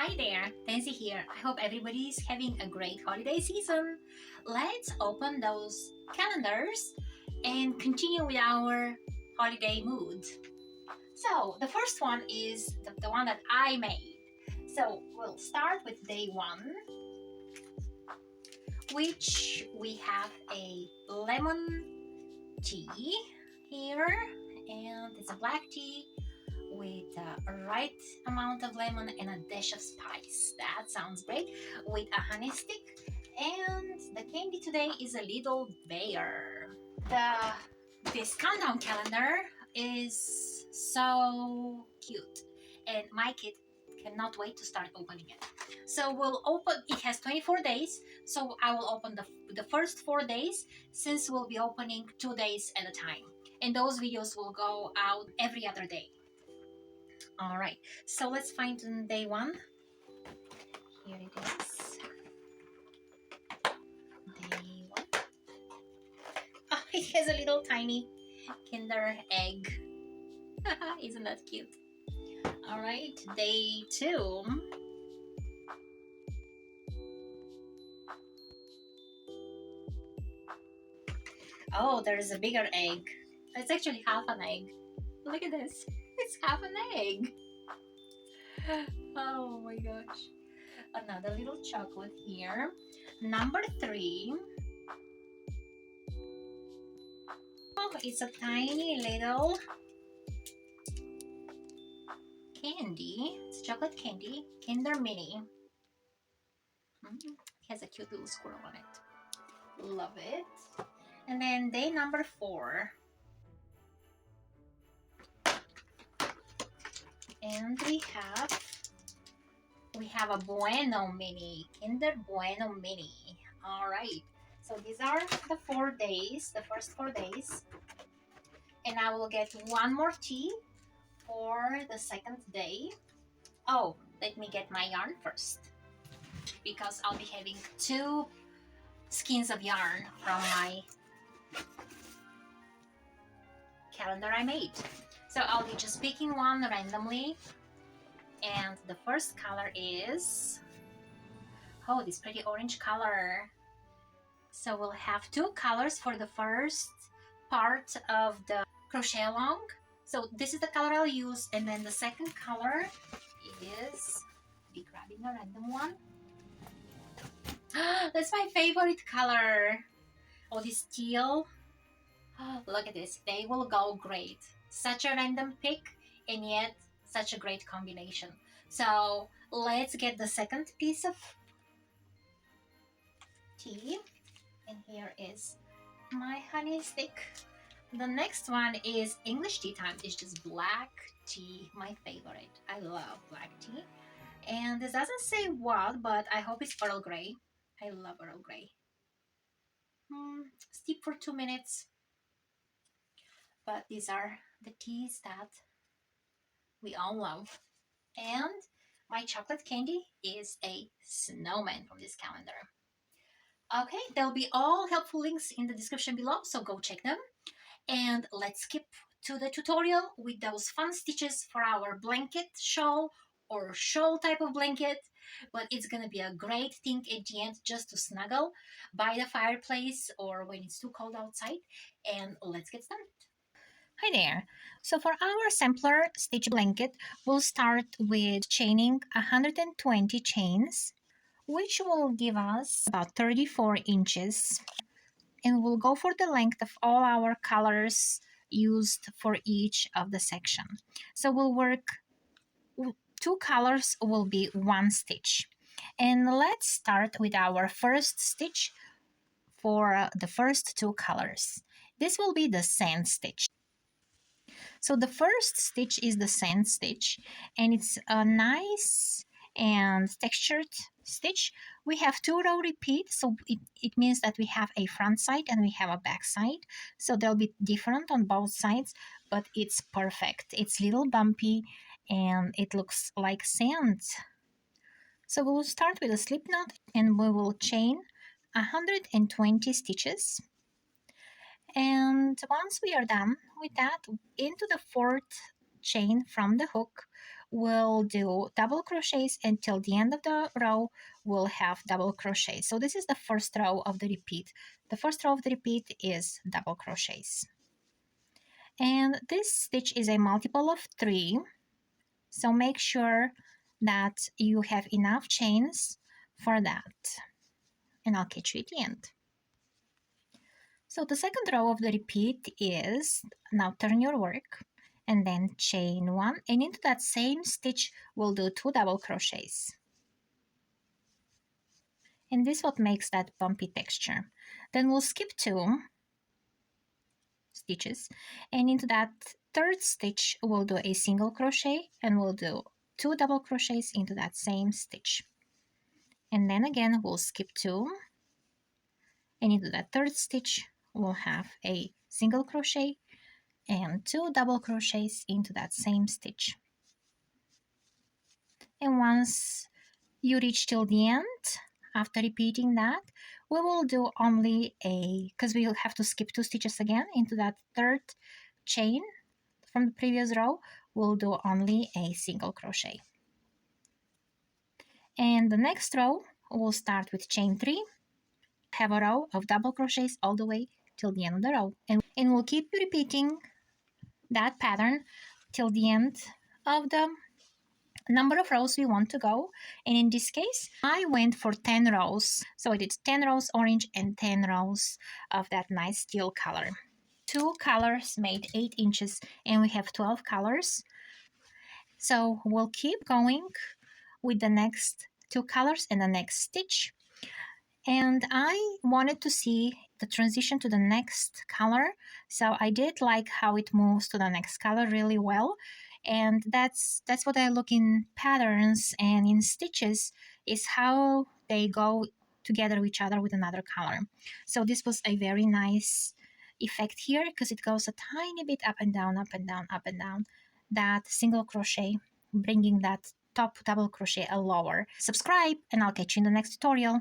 Hi there, Tansy here. I hope everybody's having a great holiday season. Let's open those calendars and continue with our holiday mood. So, the first one is the one that I made. So, we'll start with day one, which we have a lemon tea here, and it's a black tea with a right amount of lemon and a dash of spice. That sounds great. With a honey stick. And the candy today is a little bear. This countdown calendar is so cute. And my kid cannot wait to start opening it. So we'll open, it has 24 days. So I will open the first 4 days, since we'll be opening 2 days at a time. And those videos will go out every other day. All right, so let's find day one. Here it is. Day one. Oh, it has a little tiny Kinder egg. Isn't that cute? All right, day two. Oh, there's a bigger egg. It's actually half an egg. Look at this. It's half an egg. Oh my gosh. Another little chocolate here. Number three. Oh, it's a tiny little candy. It's chocolate candy. Kinder Mini. It has a cute little squirrel on it. Love it. And then day number four. And we have a Bueno Mini. Kinder Bueno Mini. All right. So these are the 4 days, the first 4 days. And I will get one more tea for the second day. Oh, let me get my yarn first, because I'll be having 2 skeins of yarn from my calendar I made. So I'll be just picking one randomly. And the first color is, oh, this pretty orange color. So we'll have 2 colors for the first part of the Crochet Along. So this is the color I'll use, and then the second color is, be grabbing a random one. That's my favorite color. Oh, this teal. Look at this. They will go great. Such a random pick, and yet such a great combination. So let's get the second piece of tea. And here is my honey stick. The next one is English tea time. It's just black tea, my favorite. I love black tea. And this doesn't say what, but I hope it's Earl Grey. I love Earl Grey. Steep for 2 minutes. But these are the teas that we all love. And my chocolate candy is a snowman from this calendar. Okay, there'll be all helpful links in the description below, so go check them. And let's skip to the tutorial with those fun stitches for our blanket shawl or shawl type of blanket. But it's gonna be a great thing at the end, just to snuggle by the fireplace or when it's too cold outside. And let's get started. Hi there. So for our sampler stitch blanket, we'll start with chaining 120 chains, which will give us about 34 inches. And we'll go for the length of all our colors used for each of the section. So we'll work, 2 colors will be 1 stitch. And let's start with our first stitch for the first 2 colors. This will be the sand stitch. So the first stitch is the sand stitch, and it's a nice and textured stitch. We have 2 row repeat, so it means that we have a front side and we have a back side. So they'll be different on both sides, but it's perfect. It's a little bumpy and it looks like sand. So we'll start with a slip knot and we will chain 120 stitches. And once we are done with that, into the 4th chain from the hook, we'll do double crochets until the end of the row. We'll have double crochets. So this is the first row of the repeat. The first row of the repeat is double crochets. And this stitch is a multiple of 3. So make sure that you have enough chains for that. And I'll catch you at the end. So the second row of the repeat is, now turn your work and then chain 1, and into that same stitch we'll do 2 double crochets. And this is what makes that bumpy texture. Then we'll skip 2 stitches, and into that third stitch we'll do a single crochet, and we'll do 2 double crochets into that same stitch. And then again we'll skip 2, and into that third stitch we'll have a single crochet and 2 double crochets into that same stitch. And once you reach till the end, after repeating that, we will do only because we'll have to skip 2 stitches again into that third chain from the previous row, we'll do only a single crochet. And the next row, we'll start with chain 3, have a row of double crochets all the way till the end of the row. And we'll keep repeating that pattern till the end of the number of rows we want to go. And in this case I went for 10 rows, so I did 10 rows orange and 10 rows of that nice teal color. 2 colors made 8 inches and we have 12 colors, so we'll keep going with the next 2 colors and the next stitch. And I wanted to see the transition to the next color, so I did like how it moves to the next color really well. And that's what I look in patterns and in stitches, is how they go together with each other with another color. So this was a very nice effect here, because it goes a tiny bit up and down, up and down, up and down, that single crochet, bringing that top double crochet a lower. Subscribe and I'll catch you in the next tutorial.